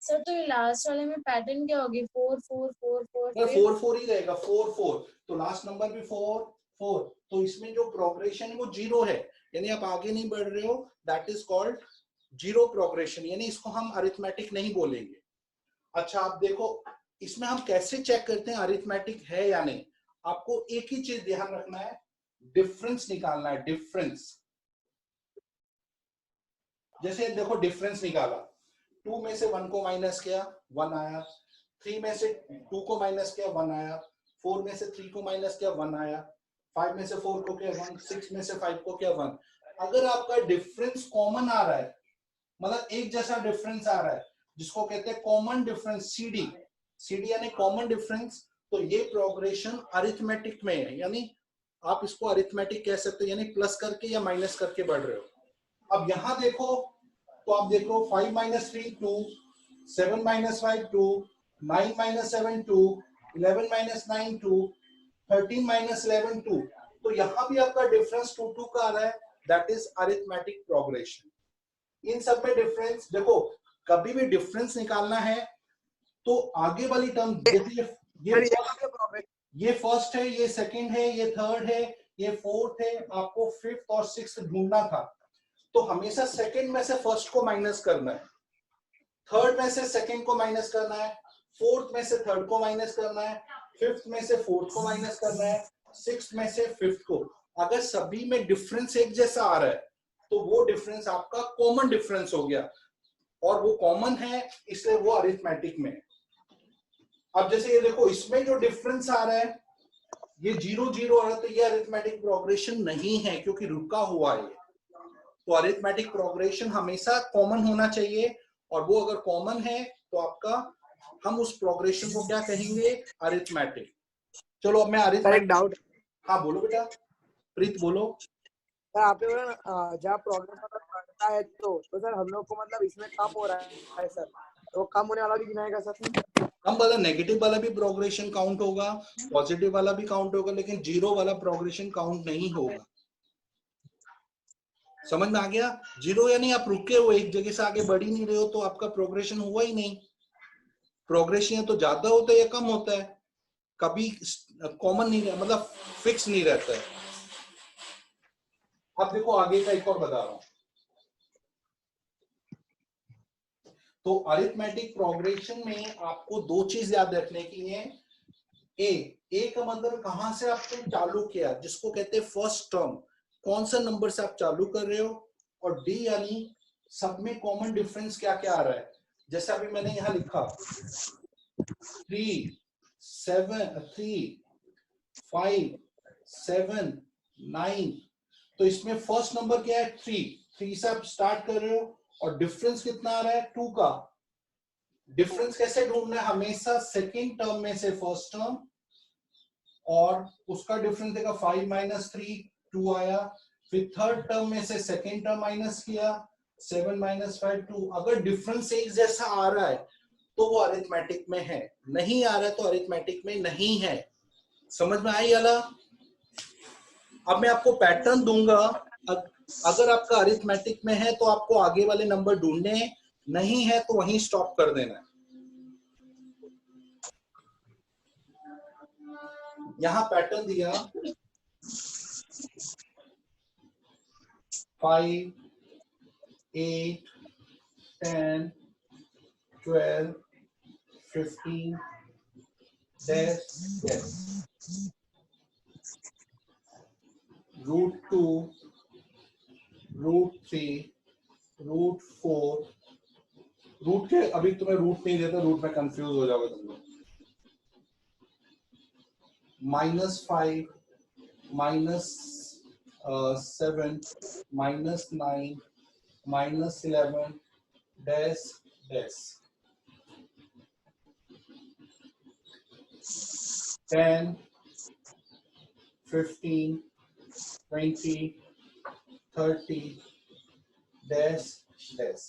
Speaker 3: सर तो ये लास्ट वाले में पैटर्न क्या होगी? 4 4 4 4
Speaker 1: 4 4 ही रहेगा, 4 4। तो लास्ट नंबर भी 4 4। तो इसमें जो प्रोग्रेशन है वो 0 है, यानी आप आगे नहीं बढ़ रहे हो, दैट इज कॉल्ड 0 प्रोग्रेशन, यानी इसको हम अरिथमेटिक नहीं बोलेंगे। अच्छा आप देखो इसमें हम कैसे चेक करते हैं अरिथमेटिक है या नहीं। आपको एक ही चीज ध्यान रखना है, डिफरेंस निकालना है। डिफरेंस जैसे देखो डिफरेंस निकाला, 2 में से 1 को माइनस किया 1 आया, 3 में से 2 को माइनस किया 1 आया, 4 में से 3 को माइनस किया 1 आया, 5 में से 4 को किया 1, 6 में से 5 को किया 1। अगर आपका डिफरेंस कॉमन आ रहा है, मतलब एक जैसा डिफरेंस आ रहा है, जिसको कहते हैं कॉमन डिफरेंस, सीडी। सीडी यानी कॉमन डिफरेंस, तो ये प्रोग्रेशन अरिथमेटिक में है, यानी आप इसको अरिथमेटिक कह सकते हो, यानी प्लस करके या माइनस करके बढ़ रहे हो। अब यहां देखो तो आप देखो 5 - 3 2, 7 - 5 2, 9 - 7 2, 11 - 9 2, 13 - 11 2। तो यहाँ भी आपका डिफरेंस 2 2 का आ रहा है, दैट इज अरिथमेटिक प्रोग्रेशन। इन सब में डिफरेंस देखो, कभी भी डिफरेंस निकालना है तो आगे वाली टर्म ये फर्स्ट है, ये सेकंड है, ये थर्ड है, ये फोर्थ है, आपको फिफ्थ और सिक्स्थ ढूंढना था। तो हमेशा सेकंड में से फर्स्ट को माइनस करना है, थर्ड में से सेकंड को माइनस करना है, फोर्थ में से थर्ड को माइनस करना है, फिफ्थ में से फोर्थ को माइनस करना है, सिक्स्थ में से फिफ्थ को। अगर सभी में डिफरेंस एक जैसा आ रहा है तो वो डिफरेंस आपका कॉमन डिफरेंस हो गया, और वो कॉमन है इसलिए वो अरिथमेटिक में है। अब जैसे ये देखो इसमें जो डिफरेंस आ रहा है ये 0 0 आ रहा है, तो ये अरिथमेटिक प्रोग्रेशन नहीं है क्योंकि रुका हुआ है। तो अरिथमेटिक प्रोग्रेशन हमेशा कॉमन होना चाहिए, और वो अगर कॉमन है तो आपका हम उस प्रोग्रेशन को क्या कहेंगे? अरिथमेटिक। चलो अब मैं अरिथमेटिक।
Speaker 8: डाउट।
Speaker 1: हाँ बोलो बेटा, प्रीत बोलो।
Speaker 8: सर आपने बोला ना जहाँ प्रोग्रेस बढ़ता है तो सर हम लोग को मतलब इसमें कम हो रहा है सर, तो कम होने वाला भी गिनाएगा सर?
Speaker 1: कम वाला नेगेटिव वाला भी प्रोग्रेशन काउंट होगा, पॉजिटिव वाला भी काउंट होगा, लेकिन 0 वाला प्रोग्रेशन काउंट नहीं होगा। समझ में आ गया? 0 यानी आप रुके हो, एक जगह से आगे बढ़ ही नहीं रहे हो, तो आपका प्रोग्रेशन हुआ ही नहीं। प्रोग्रेशन तो ज्यादा होता है या कम होता है, कभी कॉमन नहीं रहता, मतलब फिक्स नहीं रहता है। अब देखो आगे का एक और बता रहा हूं। तो अरिथमेटिक प्रोग्रेशन में आपको दो चीज याद रखने की है। ए का मतलब कहां से आपने चालू किया, जिसको कहते हैं फर्स्ट टर्म, कौन सा नंबर से आप चालू कर रहे हो, और डी यानी सब में कॉमन डिफरेंस क्या क्या आ रहा है। जैसे अभी मैंने यहां लिखा 3 5 7 9, तो इसमें फर्स्ट नंबर क्या है 3 से आप स्टार्ट कर रहे हो, और डिफरेंस कितना आ रहा है 2 का। डिफरेंस कैसे ढूंढना है, हमेशा सेकेंड टर्म में से फर्स्ट टर्म, और उसका डिफरेंस देगा 5 - 3 2 आया, फिर थर्ड टर्म में से सेकेंड टर्म माइनस किया 7 - 5 2। अगर डिफरेंस एक जैसा आ रहा है तो वो अरिथमेटिक में है, नहीं आ रहा है तो अरिथमेटिक में नहीं है। समझ में आई वाला? अब मैं आपको पैटर्न दूंगा, अगर आपका अरिथमेटिक में है तो आपको आगे वाले नंबर ढूंढने हैं, नहीं है तो वहीं स्टॉप कर देना है। यहां पैटर्न दिया 5 8 10 12 15 √2 √3 √4 रूट के अभी तुम्हें रूट नहीं देता, रूट में कंफ्यूज हो जाओगे तुम लोग। -5 -7 -9 -11 dash dash 10 15 20 30 dash dash.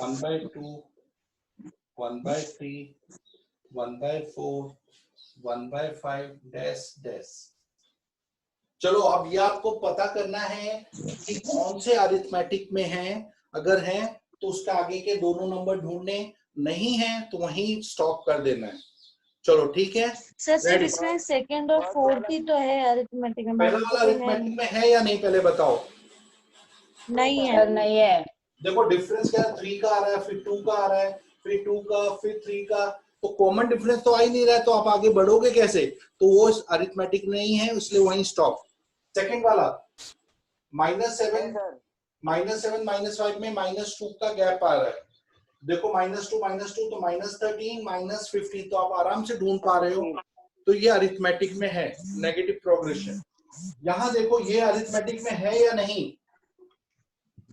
Speaker 1: One by 2 1 by 3 1 by 4 1 by 5 dash dash. चलो अब ये आपको पता करना है कि कौन से अरिथमेटिक में है, अगर है तो उसके आगे के दोनों नंबर ढूंढने, नहीं है तो वहीं स्टॉप कर देना है। चलो ठीक है
Speaker 3: सर सिर्फ इसमें सेकंड और फोर्थ ही तो है अरिथमेटिक में,
Speaker 1: पहला वाला अरिथमेटिक में है या नहीं पहले बताओ।
Speaker 3: नहीं है।
Speaker 5: सर नहीं है।
Speaker 1: देखो डिफरेंस क्या है, 3 का आ रहा है, फिर 2 का आ रहा है, फिर 2 का, फिर 3 का, तो कॉमन डिफरेंस तो आ ही नहीं रहा है, तो आप आगे बढ़ोगे कैसे, तो वो अरिथमेटिक नहीं है, इसलिए वहीं स्टॉप। सेकंड वाला -7 -5 में -2 का गैप आ रहा है। देखो -2 तो -13 -15, तो आप आराम से ढूंढ पा रहे हो, तो ये अरिथमेटिक में है नेगेटिव प्रोग्रेशन। यहाँ देखो ये अरिथमेटिक में है या नहीं,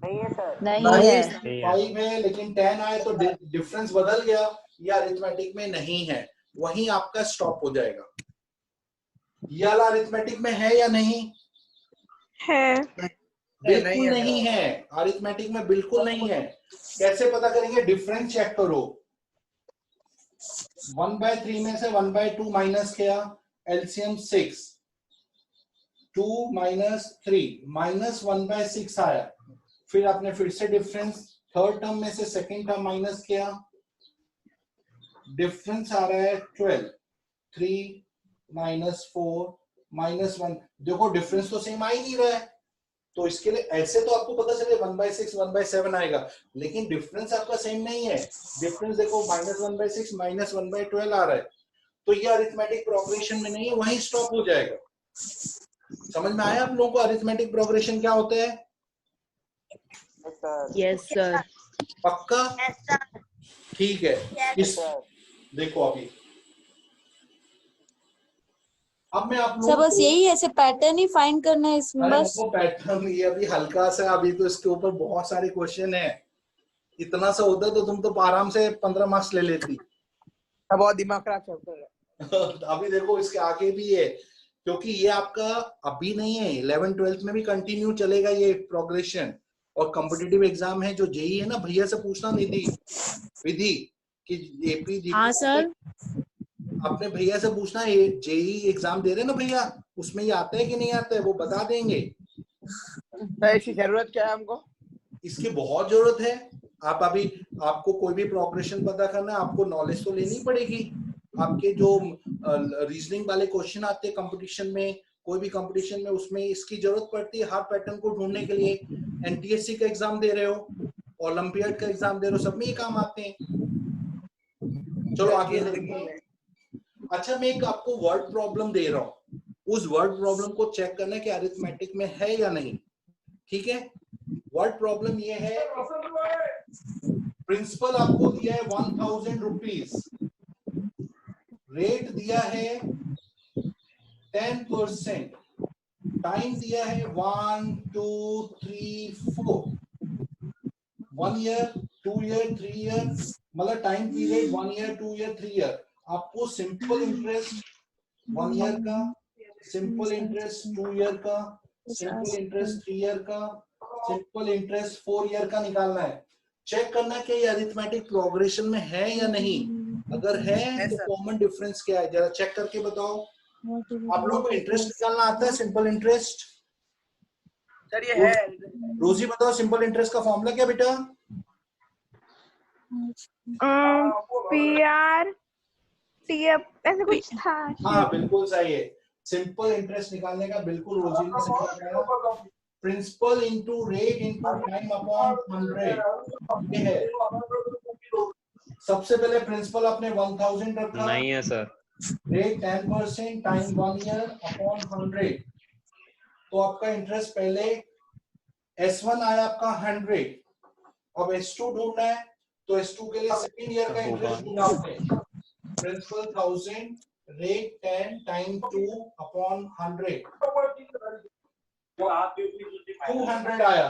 Speaker 8: नहीं है सर।
Speaker 5: नहीं है।
Speaker 1: 5 है लेकिन 10 आए तो डिफरेंस बदल गया, ये अरिथमेटिक में नहीं है, वहीं आपका स्टॉप हो जाएगा। ये वाला अरिथमेटिक में है या नहीं?
Speaker 4: है।
Speaker 1: बिल्कुल नहीं है, अरिथमेटिक में बिल्कुल नहीं है। कैसे पता करेंगे, डिफरेंस चेक करो। 1/3 में से 1/2 माइनस किया, एलसीएम 6, 2 - 3 -1/6 आया, फिर आपने फिर से डिफरेंस थर्ड टर्म में से सेकंड टर्म माइनस किया, डिफरेंस आ रहा है 12, 3 - 4 -1। देखो डिफरेंस तो सेम आ ही नहीं रहा है, तो इसके लिए ऐसे तो आपको पता चले 1/6 1/7 आएगा, लेकिन डिफरेंस आपका सेम नहीं है। डिफरेंस देखो -1/6 -1/12 आ रहा है, तो ये अरिथमेटिक प्रोग्रेशन में नहीं है, वहीं स्टॉप हो जाएगा। समझ में आया आप लोगों को अरिथमेटिक प्रोग्रेशन क्या होता है?
Speaker 5: Yes sir.
Speaker 1: पक्का? ठीक है। इस देखो अब मैं आप
Speaker 3: सर
Speaker 1: लोगों
Speaker 3: बस यही ऐसे पैटर्न ही फाइंड करना है इसमें बस।
Speaker 1: पैटर्न ये अभी हल्का सा, अभी तो इसके ऊपर बहुत सारे क्वेश्चन है। इतना सा होता तो तुम तो आराम से 15 मार्क्स ले लेती।
Speaker 8: बहुत दिमाग खराब चलता है।
Speaker 1: अभी देखो इसके आगे भी है, क्योंकि ये आपका अभी नहीं है, 11th 12th में भी कंटिन्यू चलेगा ये प्रोग्रेशन। और कॉम्पिटिटिव एग्जाम है जो जेई है ना, भैया से पूछना विधि कि एपी जी।
Speaker 3: हाँ सर।
Speaker 1: अपने भैया से पूछना, ये जेई एग्जाम दे रहे ना भैया, उसमें ये आता है कि नहीं आता है, वो बता देंगे।
Speaker 8: तो इसकी जरूरत क्या है हमको?
Speaker 1: इसकी बहुत जरूरत है, आप अभी आपको कोई भी प्रोग्रेशन पता करना है, आपको नॉलेज तो लेनी पड़ेगी। आपके जो रीजनिंग वाले क्वेश्चन आते हैं कंपटीशन में, कोई भी कंपटीशन में, उसमें इसकी जरूरत पड़ती है हर पैटर्न को ढूंढने के लिए। एनटीएससी का एग्जाम दे रहे हो, ओलंपियाड का एग्जाम दे रहे हो, सब में ये काम आते हैं। चलो आगे देखिए। अच्छा, मैं एक आपको वर्ड प्रॉब्लम दे रहा हूँ, उस वर्ड प्रॉब्लम को चेक करना है कि अरिथमेटिक में है या नहीं। ठीक है, वर्ड प्रॉब्लम ये है, प्रिंसिपल आपको दिया है 1000 रुपीज, रेट दिया है 10%, टाइम दिया है 1 2 3 4, 1 ईयर 2 ईयर 3 ईयर, मतलब time period 1 year 2 year 3 year. आपको सिंपल इंटरेस्ट 1 ईयर का, सिंपल इंटरेस्ट 2 ईयर का, सिंपल इंटरेस्ट 3 ईयर का, सिंपल इंटरेस्ट 4 ईयर का निकालना है। चेक करना है कि ये अरिथमेटिक प्रोग्रेशन में है या नहीं। अगर है तो कॉमन डिफरेंस क्या है, जरा चेक करके बताओ। आप लोगों को इंटरेस्ट निकालना आता है, सिंपल इंटरेस्ट?
Speaker 8: सर ये है।
Speaker 1: रोजी बताओ, सिंपल इंटरेस्ट का फॉर्मूला क्या बेटा?
Speaker 4: PR TF ऐसे कुछ था।
Speaker 1: हाँ बिल्कुल सही है, सिंपल इंटरेस्ट निकालने का बिल्कुल रोजी ने सही बताया। Principal into rate into time upon 100 ये है। सबसे पहले प्रिंसिपल आपने 1000 रखा,
Speaker 7: नहीं है sir.
Speaker 1: Rate 10%, time 1 year upon 100, तो आपका इंटरेस्ट पहले S1 आया आपका 100। अब S2 ढूंढना है, तो S2 के लिए सेकेंड ईयर का इंटरेस्ट ढूंढना आपने। प्रिंसिपल 1000, रेट 10, टाइम 2 अपॉन 100, 200 आया,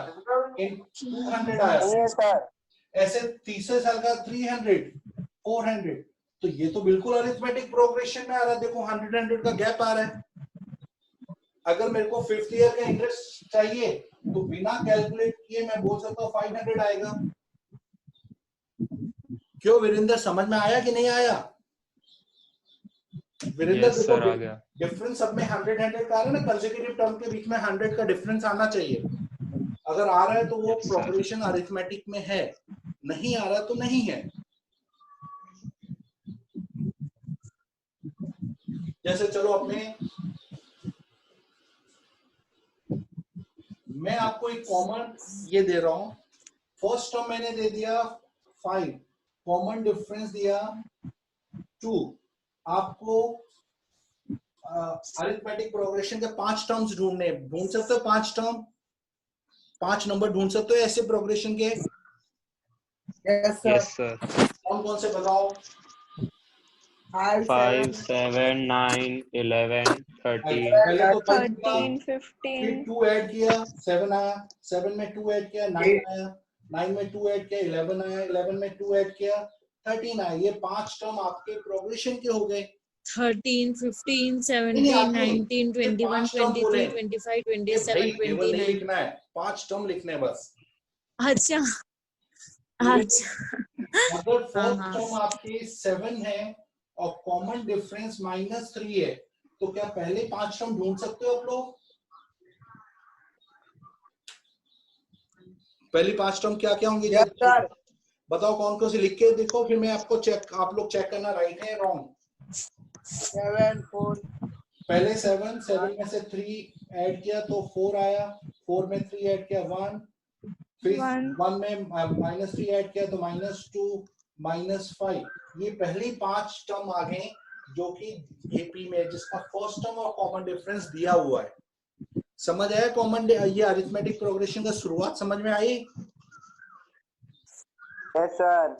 Speaker 1: 200 आया। ऐसे तीसरे साल का 300, 400, तो ये तो बिल्कुल अरिथमेटिक प्रोग्रेशन में आ रहा है। देखो 100 का गैप आ रहा है। अगर मेरे को 5th ईयर का इंटरेस्ट चाहिए तो बिना कैलकुलेट किए मैं बोल सकता हूँ 500 आएगा। क्यों वीरेंद्र, समझ में आया कि नहीं आया? वीरेंद्र
Speaker 7: Yes, sir, आ गया।
Speaker 1: डिफरेंस सब में 100 का आ रहा है ना, कंसेक्यूटिव टर्म के बीच में 100 का डिफरेंस आना चाहिए। अगर आ रहा है तो वो
Speaker 7: Yes, sir.
Speaker 1: प्रोग्रेशन अरिथमेटिक में है, नहीं आ रहा तो नहीं है। जैसे चलो अपने, मैं आपको एक कॉमन ये दे रहा हूं, फर्स्ट टर्म मैंने दे दिया 5, कॉमन डिफरेंस दिया 2। आपको अरिथमेटिक प्रोग्रेशन के 5 टर्म्स ढूंढने, ढूंढ सकते हो 5 टर्म, 5 नंबर ढूंढ सकते हो ऐसे प्रोग्रेशन के?
Speaker 7: Yes, sir.
Speaker 1: कौन कौन से बताओ?
Speaker 7: 5, 7, 9, 11, 13.
Speaker 1: पहले तो
Speaker 4: 13
Speaker 1: फिर
Speaker 4: 15
Speaker 1: 2 ऐड किया, 7 आया, 7 में 2 ऐड किया, 9 आया, 9 में 2 ऐड किया, 11 आया, 11 में 2 ऐड किया, 13 आया। ये 5 टर्म आपके प्रोग्रेशन के हो गए।
Speaker 3: 13, 15, 17,
Speaker 1: नहीं, आगे
Speaker 3: 19, 21,
Speaker 1: 5 टर्म
Speaker 3: 23,
Speaker 1: बोले।
Speaker 3: 25,
Speaker 1: ये
Speaker 3: 27,
Speaker 1: भाई टेबल नहीं
Speaker 3: 29।
Speaker 1: लिखना है, 5 टर्म लिखने हैं बस।
Speaker 3: अच्छा अच्छा।
Speaker 1: अगर फर्स्ट
Speaker 3: हाँ।
Speaker 1: टर्म आपके 7 है और कॉमन डिफरेंस -3 है, तो क्या पहले 5 टर्म ढूंढ सकते हो आप लोग? पहली 5 टर्म क्या क्या होंगे? बताओ कौन कौन से, लिख के देखो, फिर मैं आपको चेक, आप लोग चेक करना राइट है रॉन्ग।
Speaker 8: 7 4
Speaker 1: पहले 7 में से 3 ऐड किया तो 4 आया, 4 में 3 ऐड किया 1, फिर 1 में -3 ऐड किया तो -2, -5। ये पहली 5 टर्म आ गए जो कि एपी में, जिसका फर्स्ट टर्म और कॉमन डिफरेंस दिया हुआ है। समझ आया? कॉमन ये अरिथमेटिक प्रोग्रेशन का शुरुआत समझ में आई?
Speaker 8: Yes sir.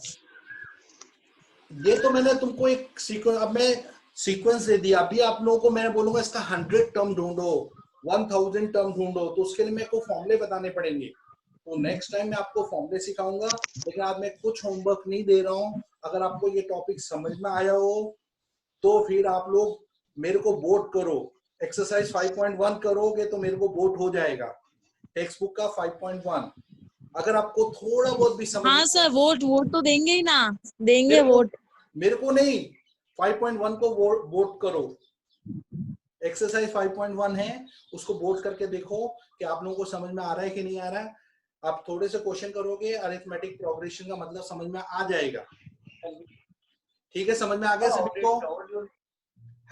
Speaker 1: ये तो मैंने तुमको एक सीक्वेंस, अब मैं सीक्वेंस दे दिया। अभी आप लोगों को मैं बोलूंगा इसका 100 टर्म ढूंढो, 1000 टर्म ढूंढो, तो उसके लिए मेरे को फॉर्मूले बताने पड़ेंगे। तो नेक्स्ट टाइम मैं आपको फॉर्मूले सिखाऊंगा, लेकिन आज मैं कुछ होमवर्क नहीं दे रहा हूँ। अगर आपको ये टॉपिक समझ में आया हो तो फिर आप लोग मेरे को वोट करो। एक्सरसाइज 5.1 करोगे तो मेरे को वोट हो जाएगा, टेक्स्ट बुक का 5.1। अगर आपको थोड़ा बहुत भी समझ,
Speaker 3: हाँ सर, वोट तो देंगे ही ना, देंगे वोट।
Speaker 1: मेरे को नहीं, 5.1 को वोट करो। एक्सरसाइज 5.1 है, उसको वोट करके देखो कि आप लोगों को समझ में आ रहा है कि नहीं आ रहा है। आप थोड़े से क्वेश्चन करोगे, अरिथमेटिक प्रोग्रेशन का मतलब समझ में आ जाएगा। ठीक है, समझ में आ गया सभी को?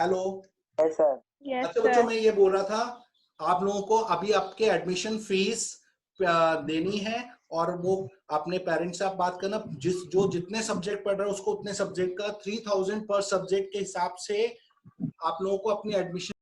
Speaker 1: हेलो।
Speaker 8: सर
Speaker 6: यस
Speaker 1: अच्छा बच्चों,
Speaker 6: सर।
Speaker 1: मैं ये बोल रहा था, आप लोगों को अभी आपके एडमिशन फीस देनी है, और वो अपने पेरेंट्स से आप बात करना, जो जितने सब्जेक्ट पढ़ रहे हो उसको उतने सब्जेक्ट का 3000 पर सब्जेक्ट के हिसाब से आप लोगों को अपनी एडमिशन